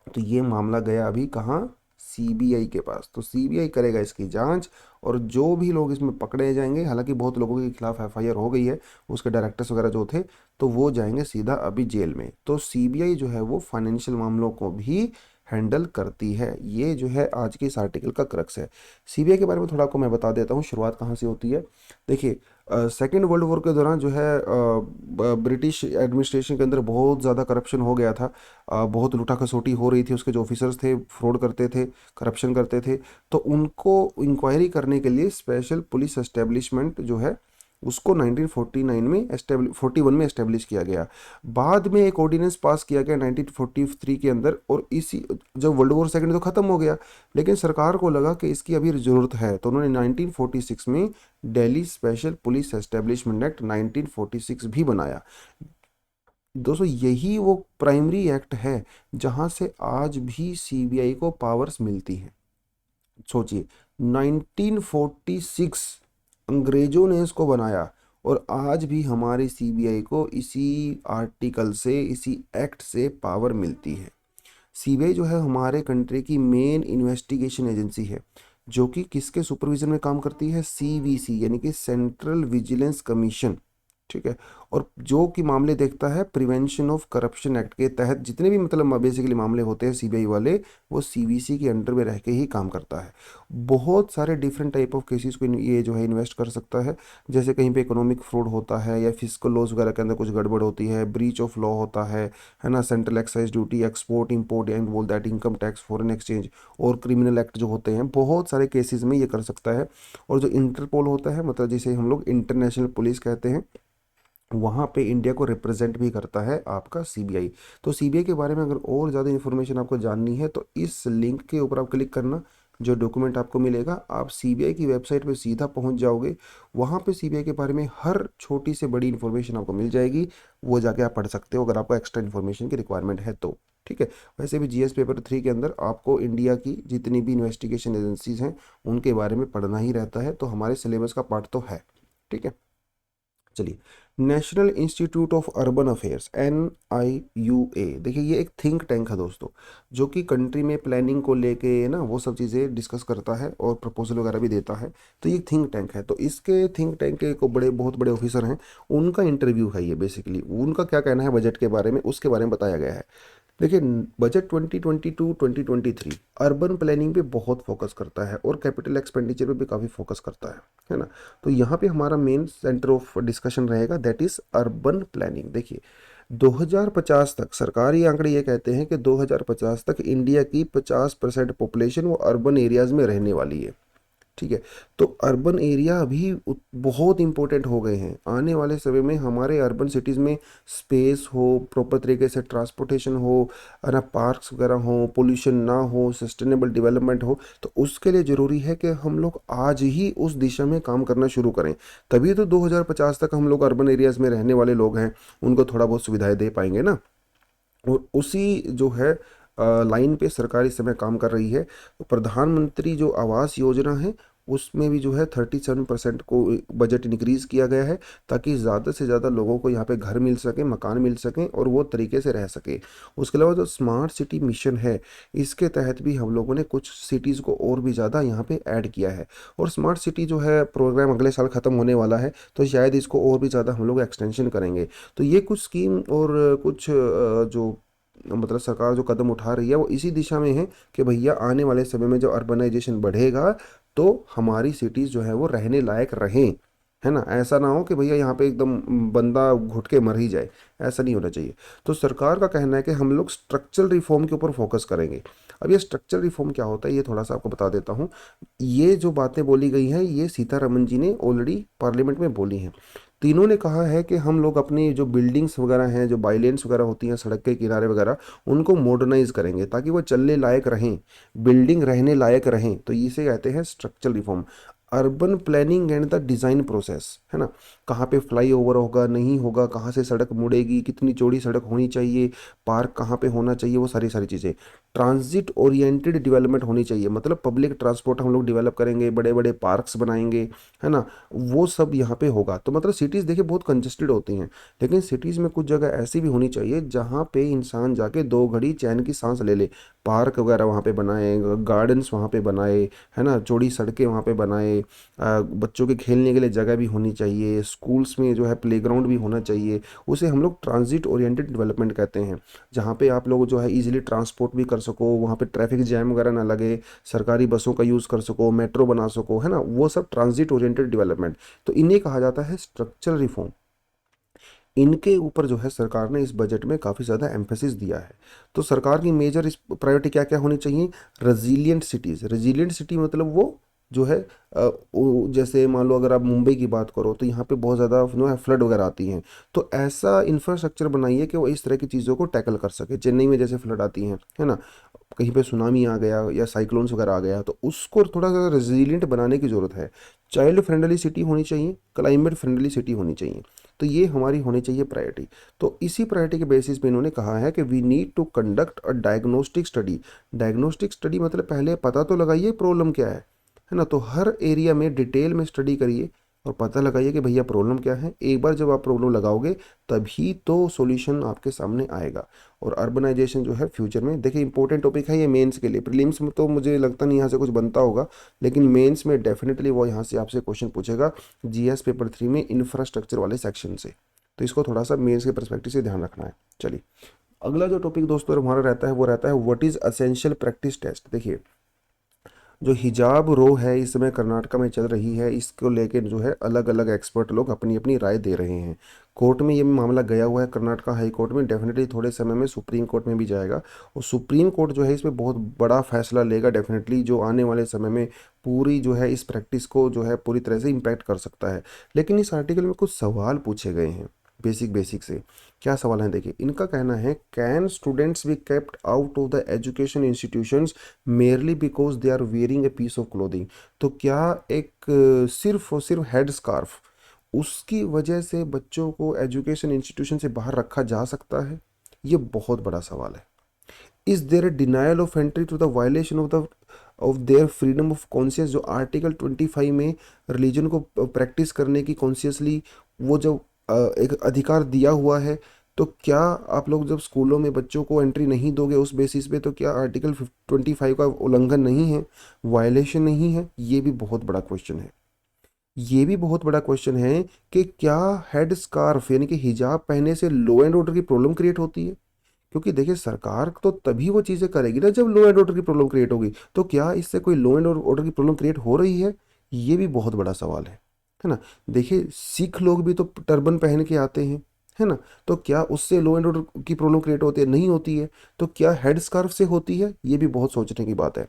तो ये मामला गया अभी कहाँ, सीबीआई के पास। तो सीबीआई करेगा इसकी जांच, और जो भी लोग इसमें पकड़े जाएंगे, हालांकि बहुत लोगों के खिलाफ एफआईआर हो गई है, उसके डायरेक्टर्स वगैरह जो थे, तो वो जाएंगे सीधा अभी जेल में। तो सीबीआई जो है वो फाइनेंशियल मामलों को भी हैंडल करती है। ये जो है आज के इस आर्टिकल का क्रक्स है। सीबीआई के बारे में थोड़ा आपको मैं बता देता हूँ, शुरुआत कहाँ से होती है। देखिए, सेकेंड वर्ल्ड वॉर के दौरान जो है ब्रिटिश एडमिनिस्ट्रेशन के अंदर बहुत ज़्यादा करप्शन हो गया था, बहुत लूटा खसोटी हो रही थी, उसके जो ऑफिसर्स थे फ्रॉड करते थे, करप्शन करते थे। तो उनको इंक्वायरी करने के लिए स्पेशल पुलिस एस्टेब्लिशमेंट जो है उसको 1949 में 41 में एस्टेब्लिश किया गया। बाद में एक ऑर्डिनेंस पास किया गया 1943 के अंदर, और इसी जब वर्ल्ड वॉर सेकंड तो ख़त्म हो गया, लेकिन सरकार को लगा कि इसकी अभी ज़रूरत है, तो उन्होंने 1946 में Delhi special police establishment act 1946 भी बनाया। दोस्तों यही वो प्राइमरी एक्ट है जहां से आज भी सीबीआई को पावर्स मिलती हैं। सोचिए, 1946 अंग्रेजों ने इसको बनाया, और आज भी हमारे सीबीआई को इसी आर्टिकल से, इसी एक्ट से पावर मिलती है। सीबीआई जो है हमारे कंट्री की मेन इन्वेस्टिगेशन एजेंसी है, जो कि किसके सुपरविजन में काम करती है, सीवीसी यानी कि सेंट्रल विजिलेंस कमीशन। ठीक है, और जो कि मामले देखता है प्रिवेंशन ऑफ करप्शन एक्ट के तहत, जितने भी मतलब बेसिकली मामले होते हैं सीबीआई वाले, वो सीवीसी के अंडर में रह के ही काम करता है। बहुत सारे डिफरेंट टाइप ऑफ केसेस को ये जो है इन्वेस्ट कर सकता है, जैसे कहीं पे इकोनॉमिक फ्रॉड होता है, या फिजिकल लॉस वगैरह के अंदर कुछ गड़बड़ होती है, ब्रीच ऑफ लॉ होता है ना, central excise duty, export import and बोल that, income tax, foreign exchange, और क्रिमिनल एक्ट जो होते हैं, बहुत सारे केसेस में ये कर सकता है। और जो इंटरपोल होता है, मतलब जिसे हम लोग इंटरनेशनल पुलिस कहते हैं, वहाँ पे इंडिया को रिप्रेजेंट भी करता है आपका सीबीआई। तो सीबीआई के बारे में अगर और ज़्यादा इन्फॉर्मेशन आपको जाननी है, तो इस लिंक के ऊपर आप क्लिक करना, जो डॉक्यूमेंट आपको मिलेगा, आप सीबीआई की वेबसाइट पे सीधा पहुंच जाओगे। वहाँ पे सीबीआई के बारे में हर छोटी से बड़ी इन्फॉर्मेशन आपको मिल जाएगी, वो जाके आप पढ़ सकते हो अगर आपको एक्स्ट्रा इन्फॉर्मेशन की रिक्वायरमेंट है तो। ठीक है, वैसे भी जीएस पेपर 3 के अंदर आपको इंडिया की जितनी भी इन्वेस्टिगेशन एजेंसीज हैं उनके बारे में पढ़ना ही रहता है, तो हमारे सिलेबस का पार्ट तो है। ठीक है, चलिए, national institute of urban affairs NIUA, देखिए ये एक थिंक टैंक है दोस्तों, जो कि कंट्री में प्लानिंग को लेके ना वो सब चीज़ें डिस्कस करता है और प्रपोजल वगैरह भी देता है। तो ये थिंक टैंक है, तो इसके थिंक टैंक के को बहुत बड़े ऑफिसर हैं, उनका इंटरव्यू है ये। बेसिकली उनका क्या कहना है बजट के बारे में, उसके बारे में बताया गया है। देखिए, बजट 2022-2023 अर्बन प्लानिंग पे बहुत फोकस करता है और कैपिटल एक्सपेंडिचर पे भी काफ़ी फोकस करता है ना। तो यहाँ पे हमारा मेन सेंटर ऑफ डिस्कशन रहेगा, दैट इज़ अर्बन प्लानिंग। देखिए, 2050 तक सरकारी आंकड़े ये कहते हैं कि 2050 तक इंडिया की 50% पॉपुलेशन वो अर्बन एरियाज़ में रहने वाली है। ठीक है, तो अर्बन एरिया अभी बहुत इंपॉर्टेंट हो गए हैं। आने वाले समय में हमारे अर्बन सिटीज़ में स्पेस हो, प्रॉपर तरीके से ट्रांसपोर्टेशन हो, है ना, पार्क्स वगैरह हो, पोल्यूशन ना हो, सस्टेनेबल डेवलपमेंट हो, तो उसके लिए ज़रूरी है कि हम लोग आज ही उस दिशा में काम करना शुरू करें। तभी तो 2050 तक हम लोग अर्बन एरियाज़ में रहने वाले लोग हैं उनको थोड़ा बहुत सुविधाएं दे पाएंगे ना। और उसी जो है लाइन पे सरकार इस समय काम कर रही है। तो प्रधानमंत्री जो आवास योजना है उसमें भी जो है 37% को बजट इंक्रीज़ किया गया है, ताकि ज़्यादा से ज़्यादा लोगों को यहाँ पे घर मिल सके, मकान मिल सकें और वो तरीके से रह सके। उसके अलावा जो स्मार्ट सिटी मिशन है, इसके तहत भी हम लोगों ने कुछ सिटीज़ को और भी ज़्यादा यहाँ पे ऐड किया है। और स्मार्ट सिटी जो है प्रोग्राम अगले साल ख़त्म होने वाला है, तो शायद इसको और भी ज़्यादा हम लोग एक्सटेंशन करेंगे। तो ये कुछ स्कीम और कुछ जो मतलब सरकार जो कदम उठा रही है वो इसी दिशा में है कि भैया आने वाले समय में जो अर्बनाइजेशन बढ़ेगा तो हमारी सिटीज़ जो है वो रहने लायक रहें, है ना। ऐसा ना हो कि भैया यहाँ पे एकदम बंदा घुट के मर ही जाए, ऐसा नहीं होना चाहिए। तो सरकार का कहना है कि हम लोग स्ट्रक्चरल रिफॉर्म के ऊपर फोकस करेंगे। अब ये स्ट्रक्चरल रिफॉर्म क्या होता है ये थोड़ा सा आपको बता देता हूँ। ये जो बातें बोली गई हैं ये सीतारमन जी ने ऑलरेडी पार्लियामेंट में बोली हैं। तीनों ने कहा है कि हम लोग अपनी जो बिल्डिंग्स वगैरह हैं, जो बाईलेन्स वगैरह होती हैं सड़क के किनारे वगैरह, उनको मॉडर्नाइज करेंगे ताकि वो चलने लायक रहें, बिल्डिंग रहने लायक रहें। तो इसे कहते हैं structural reform. Urban planning and the design process, है ना, कहाँ पे फ्लाई ओवर होगा नहीं होगा, कहाँ से सड़क मुड़ेगी, कितनी चौड़ी सड़क होनी चाहिए, पार्क कहाँ पे होना चाहिए, वो सारी सारी चीज़ें। ट्रांजिट ओरिएंटेड डेवलपमेंट होनी चाहिए, मतलब पब्लिक ट्रांसपोर्ट हम लोग डेवलप करेंगे, बड़े बड़े पार्क्स बनाएंगे, है ना, वो सब यहाँ पे होगा। तो मतलब सिटीज़ देखिए बहुत कंजेस्टेड होती हैं, लेकिन सिटीज़ में कुछ जगह ऐसी भी होनी चाहिए जहाँ पे इंसान जाके 2 घड़ी चैन की सांस ले ले। पार्क वगैरह वहाँ पे बनाए, गार्डन्स वहाँ पे बनाए, है ना, चौड़ी सड़कें वहाँ पे बनाए, बच्चों के खेलने के लिए जगह भी होनी चाहिए, स्कूल्स में जो है प्लेग्राउंड भी होना चाहिए। उसे हम लोग ट्रांजिट ओरिएंटेड डेवलपमेंट कहते हैं, जहाँ पे आप लोग जो है इजीली ट्रांसपोर्ट भी कर सको, वहाँ पे ट्रैफिक जैम वगैरह ना लगे, सरकारी बसों का यूज़ कर सको, मेट्रो बना सको, है ना, वो सब ट्रांजिट ओरिएंटेड डेवलपमेंट। तो इन्हें कहा जाता है स्ट्रक्चरल रिफॉर्म। इनके ऊपर जो है सरकार ने इस बजट में काफ़ी ज़्यादा एम्फेसिस दिया है। तो सरकार की मेजर इस प्रायोरिटी क्या क्या होनी चाहिए? Resilient cities. रेजिलिएंट सिटी मतलब वो जो है जैसे मान लो अगर आप मुंबई की बात करो तो यहाँ पे बहुत ज़्यादा जो है फ्लड वगैरह आती हैं, तो ऐसा इंफ्रास्ट्रक्चर बनाइए कि वो इस तरह की चीज़ों को टैकल कर सके। चेन्नई में जैसे फ्लड आती हैं, है ना, कहीं पे सुनामी आ गया या साइक्लोन्स वगैरह आ गया, तो उसको थोड़ा सा रेजिलिएंट बनाने की ज़रूरत है। चाइल्ड फ्रेंडली सिटी होनी चाहिए, क्लाइमेट फ्रेंडली सिटी होनी चाहिए। तो ये हमारी होनी चाहिए प्रायोरिटी। तो इसी प्रायोरिटी के बेसिस पे इन्होंने कहा है कि we need to conduct a diagnostic study. Diagnostic study मतलब पहले पता तो लगाइए प्रॉब्लम क्या है ना। तो हर एरिया में डिटेल में स्टडी करिए और पता लगाइए कि भैया प्रॉब्लम क्या है। एक बार जब आप प्रॉब्लम लगाओगे तभी तो सॉल्यूशन आपके सामने आएगा। और अर्बनाइजेशन जो है फ्यूचर में, देखिए इंपॉर्टेंट टॉपिक है ये मेंस के लिए। प्रीलिम्स में तो मुझे लगता नहीं यहाँ से कुछ बनता होगा, लेकिन मेंस में डेफिनेटली वो यहाँ से आपसे क्वेश्चन पूछेगा जीएस पेपर 3 में इंफ्रास्ट्रक्चर वाले सेक्शन से। तो इसको थोड़ा सा मेंस के परस्पेक्टिव से ध्यान रखना है। चलिए, अगला जो टॉपिक दोस्तों हमारा रहता है वो रहता है what is essential practice test. देखिए, जो हिजाब रो है इस समय कर्नाटका में चल रही है, इसको लेकर जो है अलग अलग एक्सपर्ट लोग अपनी अपनी राय दे रहे हैं। कोर्ट में ये मामला गया हुआ है, कर्नाटका हाई कोर्ट में, डेफिनेटली थोड़े समय में सुप्रीम कोर्ट में भी जाएगा। और सुप्रीम कोर्ट जो है इसमें बहुत बड़ा फैसला लेगा डेफिनेटली, जो आने वाले समय में पूरी जो है इस प्रैक्टिस को जो है पूरी तरह से इम्पैक्ट कर सकता है। लेकिन इस आर्टिकल में कुछ सवाल पूछे गए हैं बेसिक से। क्या सवाल है देखिए, इनका कहना है can students be kept out of the education institutions merely because they are wearing a piece of clothing. तो क्या एक सिर्फ और सिर्फ हेड स्कार्फ उसकी वजह से बच्चों को एजुकेशन इंस्टीट्यूशन से बाहर रखा जा सकता है? ये बहुत बड़ा सवाल है। Is there a denial of entry to the violation of their freedom of conscious, जो आर्टिकल 25 में रिलीजन को प्रैक्टिस करने की कॉन्शियसली वो जो एक अधिकार दिया हुआ है, तो क्या आप लोग जब स्कूलों में बच्चों को एंट्री नहीं दोगे उस बेसिस पे, तो क्या आर्टिकल 25 का उल्लंघन नहीं है, वायलेशन नहीं है? ये भी बहुत बड़ा क्वेश्चन है। ये भी बहुत बड़ा क्वेश्चन है कि क्या हेड स्कार्फ यानी कि हिजाब पहनने से लॉ एंड ऑर्डर की प्रॉब्लम क्रिएट होती है? क्योंकि देखिए, सरकार तो तभी वो चीज़ें करेगी ना जब लॉ एंड ऑर्डर की प्रॉब्लम क्रिएट होगी। तो क्या इससे कोई लॉ एंड ऑर्डर की प्रॉब्लम क्रिएट हो रही है? ये भी बहुत बड़ा सवाल है ना? देखिए, सिख लोग भी तो टर्बन पहन के आते हैं, है ना? तो क्या उससे लॉ एंड ऑर्डर की प्रॉब्लम क्रिएट होती है? नहीं होती है। तो क्या हेड स्कार्फ से होती है? ये भी बहुत सोचने की बात है।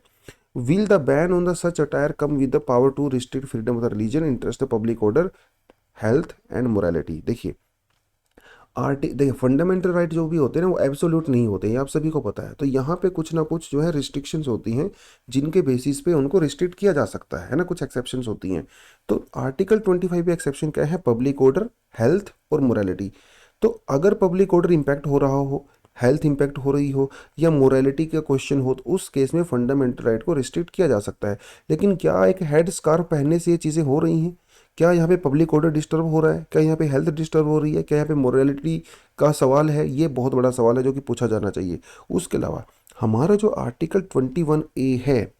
Will the ban on the such attire come with the power to restrict freedom of the religion, interest of public order, health and morality? देखिए, फंडामेंटल राइट जो भी होते हैं ना, वो एब्सोल्यूट नहीं होते, ये आप सभी को पता है। तो यहाँ पे कुछ ना कुछ जो है रिस्ट्रिक्शंस होती हैं, जिनके बेसिस पे उनको रिस्ट्रिक्ट किया जा सकता है ना? कुछ एक्सेप्शंस होती हैं। तो आर्टिकल 25 पे एक्सेप्शन क्या है? पब्लिक ऑर्डर, हेल्थ और मोरालिटी। तो अगर पब्लिक ऑर्डर इम्पैक्ट हो रहा हो, हेल्थ इम्पैक्ट हो रही हो, या मोरालिटी का क्वेश्चन हो, तो उस केस में फंडामेंटल राइट को रिस्ट्रिक्ट किया जा सकता है। लेकिन क्या एक हेड स्कार्फ पहनने से ये चीज़ें हो रही हैं? क्या यहाँ पे पब्लिक ऑर्डर डिस्टर्ब हो रहा है? क्या यहाँ पे हेल्थ डिस्टर्ब हो रही है? क्या यहाँ पे मोरालिटी का सवाल है? ये बहुत बड़ा सवाल है जो कि पूछा जाना चाहिए। उसके अलावा हमारा जो आर्टिकल 21A है,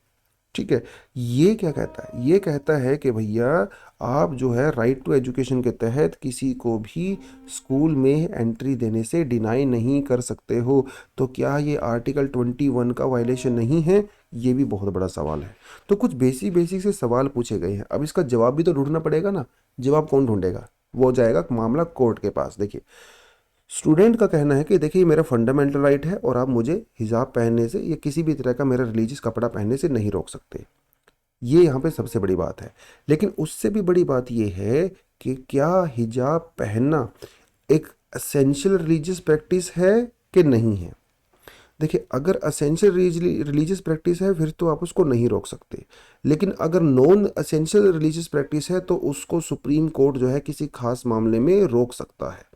ठीक है, ये क्या कहता है? ये कहता है कि भैया, आप जो है राइट टू एजुकेशन के तहत किसी को भी स्कूल में एंट्री देने से डिनाई नहीं कर सकते हो। तो क्या ये आर्टिकल 21 का वायलेशन नहीं है? ये भी बहुत बड़ा सवाल है। तो कुछ बेसिक बेसिक से सवाल पूछे गए हैं, अब इसका जवाब भी तो ढूंढना पड़ेगा ना। जवाब कौन ढूंढेगा? वो जाएगा मामला कोर्ट के पास। देखिए, स्टूडेंट का कहना है कि देखिए, मेरा फंडामेंटल राइट है और आप मुझे हिजाब पहनने से या किसी भी तरह का मेरा रिलीजियस कपड़ा पहनने से नहीं रोक सकते। ये यहाँ पे सबसे बड़ी बात है। लेकिन उससे भी बड़ी बात ये है कि क्या हिजाब पहनना एक असेंशियल रिलीजियस प्रैक्टिस है कि नहीं है? देखिए, अगर असेंशियल रिलीजियस प्रैक्टिस है, फिर तो आप उसको नहीं रोक सकते। लेकिन अगर नॉन असेंशियल रिलीजियस प्रैक्टिस है, तो उसको सुप्रीम कोर्ट जो है किसी खास मामले में रोक सकता है।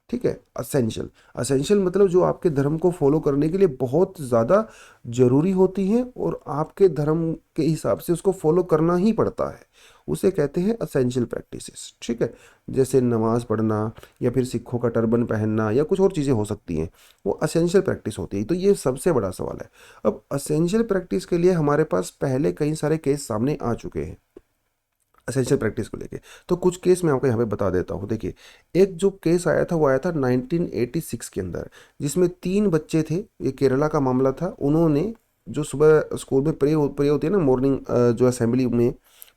ठीक है, असेंशियल, असेंशियल मतलब जो आपके धर्म को फॉलो करने के लिए बहुत ज़्यादा जरूरी होती हैं और आपके धर्म के हिसाब से उसको फॉलो करना ही पड़ता है, उसे कहते हैं असेंशियल प्रैक्टिसेस। ठीक है, जैसे नमाज पढ़ना या फिर सिखों का टर्बन पहनना या कुछ और चीज़ें हो सकती हैं, वो असेंशियल प्रैक्टिस होती है। तो ये सबसे बड़ा सवाल है। अब असेंशियल प्रैक्टिस के लिए हमारे पास पहले कई सारे केस सामने आ चुके हैं असेंशियल प्रैक्टिस को लेके। तो कुछ केस मैं आपको यहाँ पे बता देता हूँ। देखिए, एक जो केस आया था वो आया था 1986 के अंदर, जिसमें 3 बच्चे थे। ये केरला का मामला था। उन्होंने जो सुबह स्कूल में प्रे होती है ना, मॉर्निंग जो असेंबली में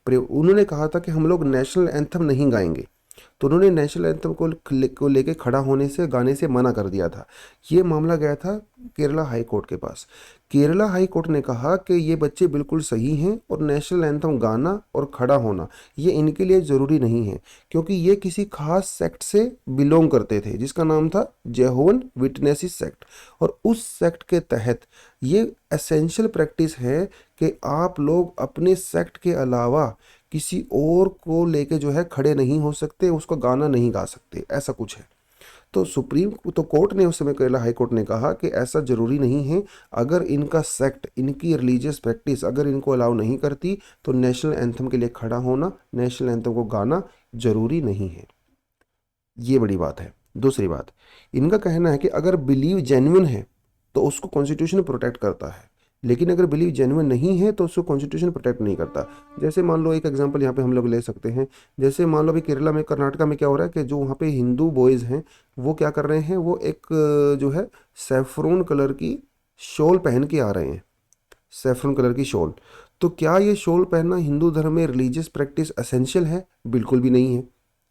प्रे, उन्होंने कहा था कि हम लोग नेशनल एंथम नहीं गाएंगे। तो उन्होंने नेशनल एंथम को लेके खड़ा होने से, गाने से मना कर दिया था। ये मामला गया था केरला हाई कोर्ट के पास। केरला हाई कोर्ट ने कहा कि ये बच्चे बिल्कुल सही हैं और नेशनल एंथम गाना और खड़ा होना ये इनके लिए ज़रूरी नहीं है, क्योंकि ये किसी खास सेक्ट से बिलोंग करते थे जिसका नाम था जेहोवन विटनेसेस सेक्ट। और उस सेक्ट के तहत ये एसेंशियल प्रैक्टिस है कि आप लोग अपने सेक्ट के अलावा किसी और को लेके जो है खड़े नहीं हो सकते, उसको गाना नहीं गा सकते, ऐसा कुछ है। तो कोर्ट ने उस समय, केरला हाई कोर्ट ने कहा कि ऐसा जरूरी नहीं है। अगर इनका सेक्ट, इनकी रिलीजियस प्रैक्टिस अगर इनको अलाउ नहीं करती, तो नेशनल एंथम के लिए खड़ा होना, नेशनल एंथम को गाना जरूरी नहीं है। ये बड़ी बात है। दूसरी बात, इनका कहना है कि अगर बिलीव जेन्युइन है तो उसको कॉन्स्टिट्यूशन प्रोटेक्ट करता है, लेकिन अगर बिलीव जेन्युइन नहीं है तो उसको कॉन्स्टिट्यूशन प्रोटेक्ट नहीं करता। जैसे मान लो, एक एग्जांपल यहाँ पे हम लोग ले सकते हैं। जैसे मान लो अभी केरला में, कर्नाटका में क्या हो रहा है कि जो वहाँ पे हिंदू बॉयज़ हैं, वो क्या कर रहे हैं, वो एक जो है सैफरोन कलर की शॉल पहन के आ रहे हैं, सैफरन कलर की शॉल। तो क्या ये शॉल पहनना हिंदू धर्म में रिलीजियस प्रैक्टिस एसेंशियल है? बिल्कुल भी नहीं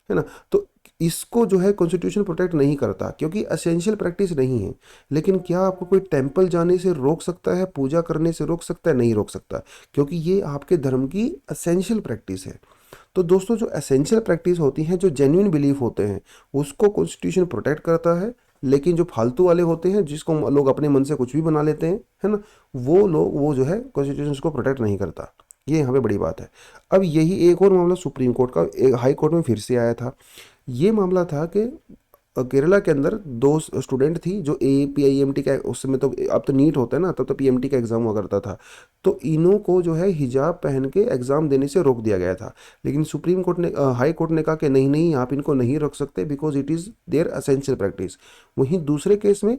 है ना? तो इसको जो है कॉन्स्टिट्यूशन प्रोटेक्ट नहीं करता, क्योंकि एसेंशियल प्रैक्टिस नहीं है। लेकिन क्या आपको कोई टेंपल जाने से रोक सकता है, पूजा करने से रोक सकता है? नहीं रोक सकता, क्योंकि ये आपके धर्म की एसेंशियल प्रैक्टिस है। तो दोस्तों, जो एसेंशियल प्रैक्टिस होती हैं, जो जेन्युइन बिलीफ होते हैं, उसको कॉन्स्टिट्यूशन प्रोटेक्ट करता है। लेकिन जो फालतू वाले होते हैं, जिसको लोग अपने मन से कुछ भी बना लेते हैं, है ना, वो जो है कॉन्स्टिट्यूशन को प्रोटेक्ट नहीं करता। ये यहाँ पे बड़ी बात है। अब यही एक और मामला सुप्रीम कोर्ट का, हाई कोर्ट में फिर से आया था। ये मामला था कि केरला के अंदर दो स्टूडेंट थी जो APIMT का, उस समय तो अब तो नीट होता है ना, तब तो PMT का एग्ज़ाम हुआ करता था। तो इन्हों को जो है हिजाब पहन के एग्ज़ाम देने से रोक दिया गया था, लेकिन सुप्रीम कोर्ट ने, हाई कोर्ट ने कहा कि नहीं नहीं, आप इनको नहीं रोक सकते because it is their essential practice. वहीं दूसरे केस में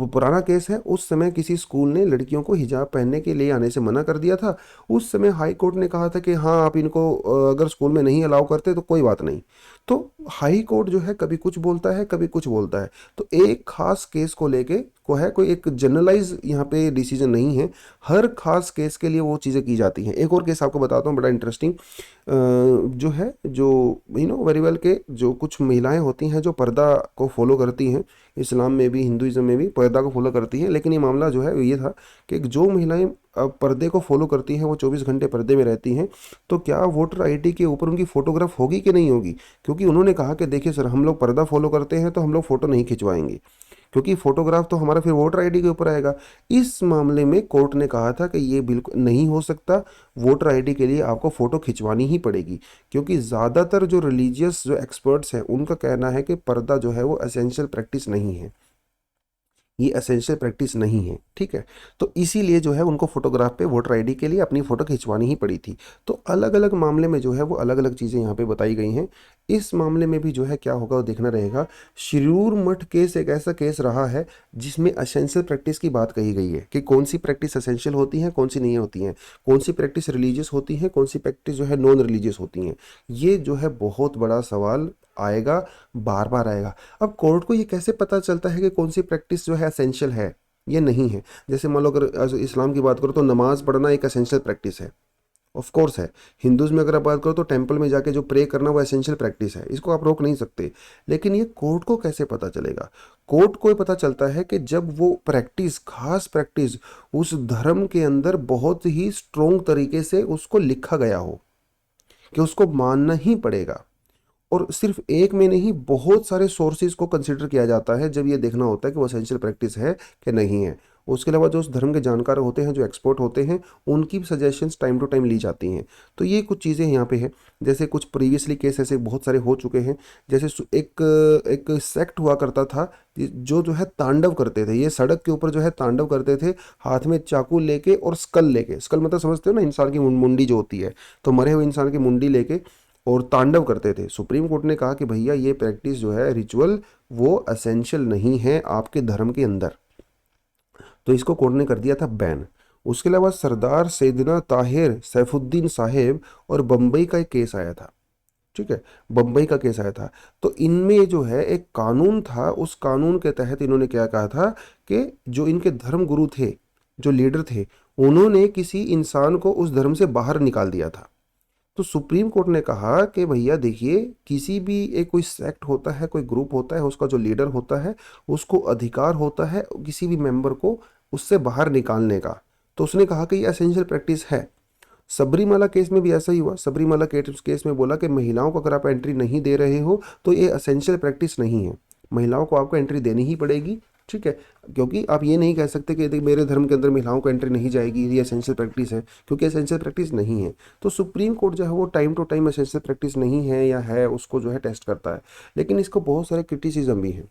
पुराना केस है, उस समय किसी स्कूल ने लड़कियों को हिजाब पहनने के लिए आने से मना कर दिया था। उस समय हाई कोर्ट ने कहा था कि हाँ आप इनको अगर स्कूल में नहीं अलाउ करते तो कोई बात नहीं। तो हाई कोर्ट जो है कभी कुछ बोलता है कभी कुछ बोलता है। तो एक खास केस को लेके को है, कोई एक जनरलाइज यहाँ पे डिसीजन नहीं है, हर खास केस के लिए वो चीज़ें की जाती हैं। एक और केस आपको बताता हूँ बड़ा इंटरेस्टिंग, जो है, जो वेरी वेल के जो कुछ महिलाएं होती हैं जो पर्दा को फॉलो करती हैं, इस्लाम में भी हिंदुइज्म में भी पर्दा को फॉलो करती हैं, लेकिन ये मामला जो है ये था कि जो महिलाएं पर्दे को फॉलो करती हैं वो 24 घंटे पर्दे में रहती हैं, तो क्या वोटर आईडी के ऊपर उनकी फ़ोटोग्राफ होगी कि नहीं होगी। क्योंकि उन्होंने कहा कि देखिए सर, हम लोग पर्दा फॉलो करते हैं तो हम लोग फ़ोटो नहीं खिंचवाएंगे, क्योंकि फोटोग्राफ तो हमारा फिर वोटर आईडी के ऊपर आएगा। इस मामले में कोर्ट ने कहा था कि ये बिल्कुल नहीं हो सकता, वोटर आईडी के लिए आपको फ़ोटो खिंचवानी ही पड़ेगी, क्योंकि ज़्यादातर जो रिलीजियस जो एक्सपर्ट्स हैं उनका कहना है कि पर्दा जो है वो एसेंशियल प्रैक्टिस नहीं है, ये एसेंशियल प्रैक्टिस नहीं है। ठीक है, तो इसीलिए जो है उनको फोटोग्राफ पे वोटर आईडी के लिए अपनी फ़ोटो खिंचवानी ही पड़ी थी। तो अलग अलग मामले में जो है वो अलग अलग चीज़ें यहाँ पे बताई गई हैं। इस मामले में भी जो है क्या होगा वो देखना रहेगा। शिरूर मठ केस एक ऐसा केस रहा है जिसमें एसेंशियल प्रैक्टिस की बात कही गई है कि कौन सी प्रैक्टिस एसेंशियल होती है, कौन सी नहीं होती हैं, कौन सी प्रैक्टिस रिलीजियस होती है, कौन सी प्रैक्टिस जो है नॉन रिलीजियस होती हैं। ये जो है बहुत बड़ा सवाल आएगा, बार बार आएगा। अब कोर्ट को ये कैसे पता चलता है कि कौन सी प्रैक्टिस जो है एसेंशियल है ये नहीं है। जैसे मान लो अगर इस्लाम की बात करो तो नमाज पढ़ना एक एसेंशियल प्रैक्टिस है, ऑफ कोर्स है। हिंदूज में अगर आप बात करो तो टेंपल में जाके जो प्रे करना वो एसेंशियल प्रैक्टिस है, इसको आप रोक नहीं सकते। लेकिन ये कोर्ट को कैसे पता चलेगा। कोर्ट को पता चलता है कि जब वो प्रैक्टिस, खास प्रैक्टिस उस धर्म के अंदर बहुत ही स्ट्रोंग तरीके से उसको लिखा गया हो कि उसको मानना ही पड़ेगा। और सिर्फ एक में नहीं, बहुत सारे सोर्सेज को कंसिडर किया जाता है जब ये देखना होता है कि वो एसेंशियल प्रैक्टिस है कि नहीं है। उसके अलावा जो उस धर्म के जानकार होते हैं, जो एक्सपर्ट होते हैं, उनकी भी सजेशंस टाइम टू टाइम ली जाती हैं। तो ये कुछ चीज़ें यहाँ पे हैं। जैसे कुछ प्रीवियसली केस ऐसे बहुत सारे हो चुके हैं। जैसे एक सेक्ट हुआ करता था जो है तांडव करते थे, ये सड़क के ऊपर जो है तांडव करते थे, हाथ में चाकू लेके और स्कल लेके। स्कल मतलब समझते हो ना, इंसान की मुंडी जो होती है, तो मरे हुए इंसान की मुंडी लेके और तांडव करते थे। सुप्रीम कोर्ट ने कहा कि भैया ये प्रैक्टिस जो है, रिचुअल, वो एसेंशियल नहीं है आपके धर्म के अंदर, तो इसको कोर्ट ने कर दिया था बैन। उसके अलावा सरदार सैयदना ताहिर सैफुद्दीन साहेब और बम्बई का एक केस आया था। ठीक है, बम्बई का केस आया था। तो इनमें जो है एक कानून था, उस कानून के तहत इन्होंने क्या कहा था कि जो इनके धर्म गुरु थे, जो लीडर थे, उन्होंने किसी इंसान को उस धर्म से बाहर निकाल दिया था। तो सुप्रीम कोर्ट ने कहा कि भैया देखिए, किसी भी एक कोई सेक्ट होता है, कोई ग्रुप होता है, उसका जो लीडर होता है उसको अधिकार होता है किसी भी मेंबर को उससे बाहर निकालने का। तो उसने कहा कि ये एसेंशियल प्रैक्टिस है। सबरीमाला केस में भी ऐसा ही हुआ। सबरीमाला केस में बोला कि महिलाओं को अगर आप एंट्री नहीं दे रहे हो तो ये एसेंशियल प्रैक्टिस नहीं है, महिलाओं को आपको एंट्री देनी ही पड़ेगी। ठीक है, क्योंकि आप ये नहीं कह सकते कि मेरे धर्म के अंदर महिलाओं को एंट्री नहीं जाएगी, ये एसेंशियल प्रैक्टिस है, क्योंकि एसेंशियल प्रैक्टिस नहीं है। तो सुप्रीम कोर्ट जो है वो time to time essential practice नहीं है या है उसको जो है टेस्ट करता है। लेकिन इसको बहुत सारे क्रिटिसिज्म भी हैं,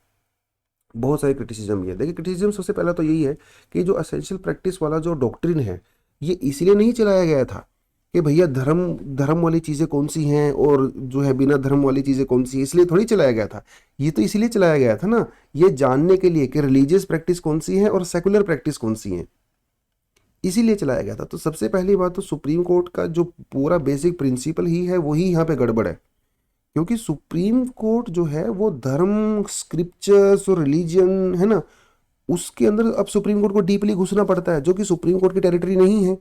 बहुत सारे क्रिटिसिज्म भी है। देखिए, क्रिटिसिज्म सबसे पहला तो यही है कि जो एसेंशियल प्रैक्टिस वाला जो डॉक्ट्रिन है, ये इसलिए नहीं चलाया गया था कि भैया धर्म धर्म वाली चीज़ें कौन सी हैं और जो है बिना धर्म वाली चीज़ें कौन सी है, इसलिए थोड़ी चलाया गया था। ये तो इसलिए चलाया गया था ना, ये जानने के लिए कि रिलीजियस प्रैक्टिस कौन सी है और सेकुलर प्रैक्टिस कौन सी है, इसीलिए चलाया गया था। तो सबसे पहली बात तो सुप्रीम कोर्ट का जो पूरा बेसिक प्रिंसिपल ही है वही यहाँ पे गड़बड़ है। क्योंकि सुप्रीम कोर्ट जो है वो धर्म, स्क्रिप्चर्स और रिलीजन है ना, उसके अंदर अब सुप्रीम कोर्ट को डीपली घुसना पड़ता है, जो कि सुप्रीम कोर्ट की टेरिटरी नहीं है।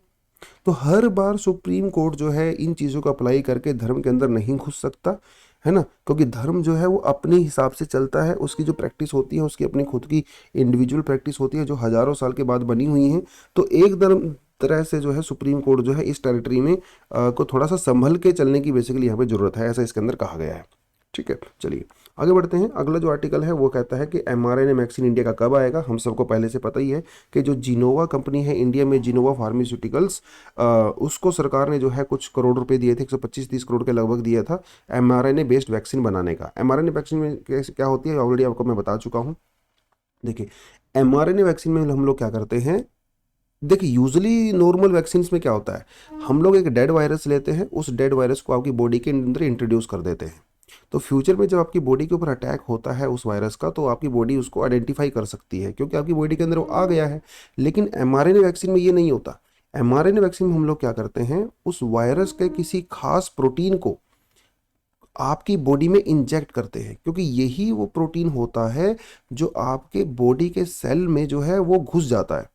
तो हर बार सुप्रीम कोर्ट जो है इन चीज़ों को अप्लाई करके धर्म के अंदर नहीं घुस सकता, है ना, क्योंकि धर्म जो है वो अपने हिसाब से चलता है। उसकी जो प्रैक्टिस होती है, उसकी अपनी खुद की इंडिविजुअल प्रैक्टिस होती है जो हज़ारों साल के बाद बनी हुई है। तो एक तरह से जो है सुप्रीम कोर्ट जो है इस टेरिटरी में को थोड़ा सा संभल के चलने की बेसिकली यहाँ पे ज़रूरत है, ऐसा इसके अंदर कहा गया है। ठीक। ठीक है, चलिए आगे बढ़ते हैं। अगला जो आर्टिकल है वो कहता है कि mRNA वैक्सीन इंडिया का कब आएगा। हम सबको पहले से पता ही है कि जो जिनोवा कंपनी है इंडिया में, जिनोवा फार्मास्यूटिकल्स, उसको सरकार ने जो है कुछ करोड़ रुपए दिए थे, 125-30 करोड़ के लगभग दिया था mRNA बेस्ड वैक्सीन बनाने का। mRNA वैक्सीन में क्या होती है ऑलरेडी आपको मैं बता चुका हूँ। देखिए mRNA वैक्सीन में हम लोग क्या करते हैं, देखिए यूजुअली नॉर्मल वैक्सीन में क्या होता है, हम लोग एक डेड वायरस लेते हैं, उस डेड वायरस को आपकी बॉडी के अंदर इंट्रोड्यूस कर देते हैं। तो फ्यूचर में जब आपकी बॉडी के ऊपर अटैक होता है उस वायरस का, तो आपकी बॉडी उसको आइडेंटिफाई कर सकती है क्योंकि आपकी बॉडी के अंदर वो आ गया है। लेकिन mRNA वैक्सीन में ये नहीं होता। mRNA वैक्सीन में हम लोग क्या करते हैं, उस वायरस के किसी खास प्रोटीन को आपकी बॉडी में इंजेक्ट करते हैं, क्योंकि यही वो प्रोटीन होता है जो आपके बॉडी के सेल में जो है वो घुस जाता है।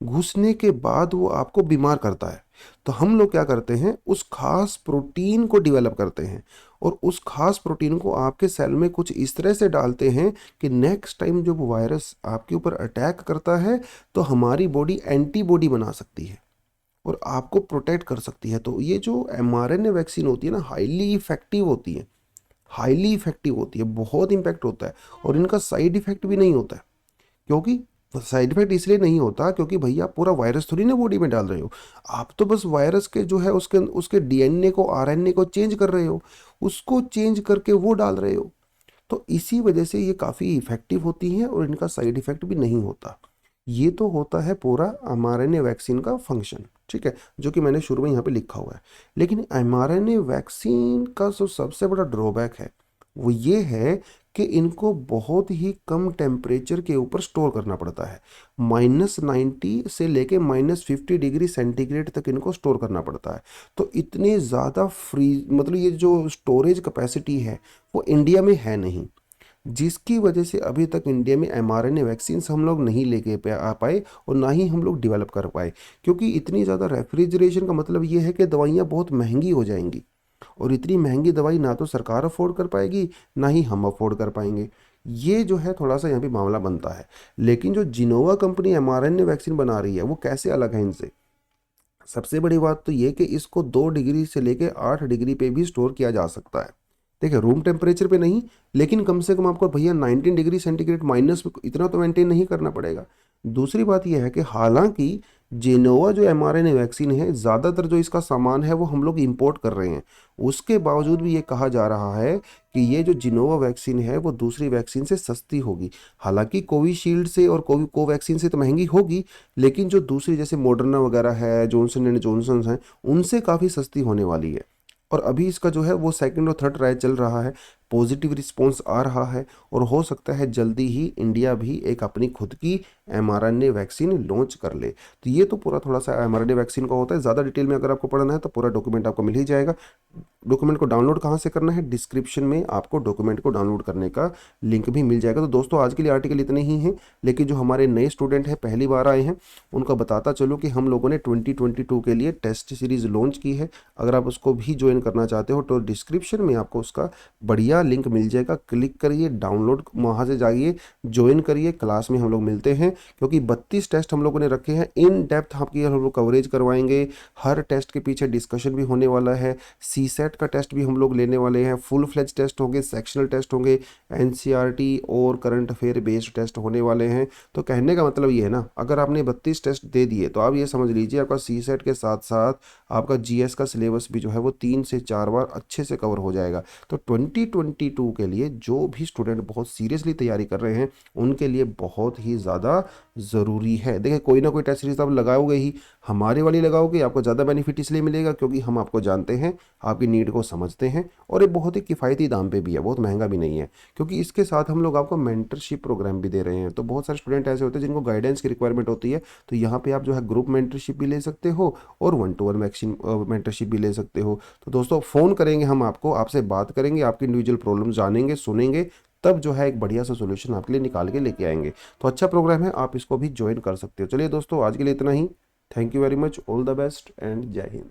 घुसने के बाद वो आपको बीमार करता है। तो हम लोग क्या करते हैं, उस खास प्रोटीन को डेवलप करते हैं और उस खास प्रोटीन को आपके सेल में कुछ इस तरह से डालते हैं कि नेक्स्ट टाइम जब वायरस आपके ऊपर अटैक करता है तो हमारी बॉडी एंटीबॉडी बना सकती है और आपको प्रोटेक्ट कर सकती है। तो ये जो mRNA वैक्सीन होती है ना, हाईली इफेक्टिव होती है, हाईली इफेक्टिव होती है, बहुत इम्पैक्ट होता है और इनका साइड इफेक्ट भी नहीं होता है। क्योंकि साइड इफेक्ट इसलिए नहीं होता क्योंकि भैया आप पूरा वायरस थोड़ी ना बॉडी में डाल रहे हो, आप तो बस वायरस के जो है उसके उसके डीएनए को, आरएनए को चेंज कर रहे हो, उसको चेंज करके वो डाल रहे हो। तो इसी वजह से ये काफ़ी इफेक्टिव होती हैं और इनका साइड इफेक्ट भी नहीं होता। ये तो होता है पूरा mRNA वैक्सीन का फंक्शन, ठीक है, जो कि मैंने शुरू में यहाँ पे लिखा हुआ है। लेकिन mRNA वैक्सीन का जो सबसे बड़ा ड्रॉबैक है वो ये है कि इनको बहुत ही कम टेम्परेचर के ऊपर स्टोर करना पड़ता है। -90 से लेके -50 डिग्री सेंटीग्रेड तक इनको स्टोर करना पड़ता है। तो इतने ज़्यादा मतलब ये जो स्टोरेज कैपेसिटी है वो इंडिया में है नहीं, जिसकी वजह से अभी तक इंडिया में mRNA वैक्सीन हम लोग नहीं लेके आ पाए और ना ही हम लोग डेवलप कर पाए। क्योंकि इतनी ज़्यादा रेफ्रिजरेशन का मतलब ये है कि दवाइयाँ बहुत महंगी हो जाएंगी और इतनी महंगी दवाई ना तो सरकार अफोर्ड कर पाएगी ना ही हम अफोर्ड कर पाएंगे। ये जो है थोड़ा सा यहाँ पे मामला बनता है। लेकिन जो जिनोवा कंपनी mRNA वैक्सीन बना रही है वो कैसे अलग है इनसे, सबसे बड़ी बात तो ये कि इसको 2 डिग्री से लेकर 8 डिग्री पे भी स्टोर किया जा सकता है। देखिए रूम टेम्परेचर पे नहीं, लेकिन कम से कम आपको भैया 19 डिग्री सेंटीग्रेड माइनस इतना तो मेंटेन नहीं करना पड़ेगा। दूसरी बात यह है कि हालांकि जेनोवा जो mRNA वैक्सीन है, ज़्यादातर जो इसका सामान है वो हम लोग इंपोर्ट कर रहे हैं, उसके बावजूद भी ये कहा जा रहा है कि ये जो जिनोवा वैक्सीन है वो दूसरी वैक्सीन से सस्ती होगी। हालांकि कोविशील्ड से और कोवैक्सीन से तो महंगी होगी, लेकिन जो दूसरी जैसे मॉडर्ना वगैरह है, जॉनसन एंड जॉनसन है, उनसे काफ़ी सस्ती होने वाली है। और अभी इसका जो है वो सेकंड और थर्ड ट्रायल चल रहा है, पॉजिटिव रिस्पांस आ रहा है और हो सकता है जल्दी ही इंडिया भी एक अपनी खुद की mRNA वैक्सीन लॉन्च कर ले। तो ये तो पूरा थोड़ा सा mRNA वैक्सीन का होता है। ज़्यादा डिटेल में अगर आपको पढ़ना है तो पूरा डॉक्यूमेंट आपको मिल ही जाएगा। डॉक्यूमेंट को डाउनलोड कहाँ से करना है, डिस्क्रिप्शन में आपको डॉक्यूमेंट को डाउनलोड करने का लिंक भी मिल जाएगा। तो दोस्तों आज के लिए आर्टिकल इतने ही हैं, लेकिन जो हमारे नए स्टूडेंट हैं, पहली बार आए हैं, उनका बताता चलो कि हम लोगों ने 2022 के लिए टेस्ट सीरीज़ लॉन्च की है। अगर आप उसको भी ज्वाइन करना चाहते हो तो डिस्क्रिप्शन में आपको उसका बढ़िया लिंक मिल जाएगा, क्लिक करिए, डाउनलोड वहाँ से जाइए, ज्वाइन करिए, क्लास में हम लोग मिलते हैं। क्योंकि 32 टेस्ट हम लोगों ने रखे हैं, इन डेप्थ आपकी हम लोग कवरेज करवाएंगे। हर टेस्ट के पीछे डिस्कशन भी होने वाला है, CSET का टेस्ट भी हम लोग लेने वाले हैं, फुल फ्लेज टेस्ट होंगे, सेक्शनल टेस्ट होंगे, NCERT और करंट अफेयर बेस्ड टेस्ट होने वाले हैं। तो कहने का मतलब ये है ना, अगर आपने 32 टेस्ट दे दिए तो आप ये समझ लीजिए आपका CSET के साथ साथ आपका GS का सिलेबस भी जो है वो 3 से 4 बार अच्छे से कवर हो जाएगा। तो 2022 के लिए जो भी स्टूडेंट बहुत सीरियसली तैयारी कर रहे हैं उनके लिए बहुत ही ज़्यादा ज़रूरी है। देखिए कोई ना कोई टेस्ट सीरीज आप लगाओगे ही, हमारे वाली लगाओगे, आपको ज़्यादा बेनिफिट इसलिए मिलेगा क्योंकि हम आपको जानते हैं, आपकी नीड को समझते हैं और ये बहुत ही किफ़ायती दाम पे भी है, बहुत महंगा भी नहीं है। क्योंकि इसके साथ हम लोग आपको मेंटरशिप प्रोग्राम भी दे रहे हैं। तो बहुत सारे स्टूडेंट ऐसे होते हैं जिनको गाइडेंस की रिक्वायरमेंट होती है, तो यहाँ पे आप जो है ग्रुप मेंटरशिप भी ले सकते हो और 1-to-1 वैक्सीन मेंटरशिप भी ले सकते हो। तो दोस्तों फ़ोन करेंगे हम आपको, आपसे बात करेंगे, आपकी इंडिविजुअल प्रॉब्लम जानेंगे, सुनेंगे, तब जो है एक बढ़िया सा सोल्यूशन आपके लिए निकाल के लेके आएंगे। तो अच्छा प्रोग्राम है, आप इसको भी ज्वाइन कर सकते हो। चलिए दोस्तों आज के लिए इतना ही। Thank you very much, all the best and जय हिंद।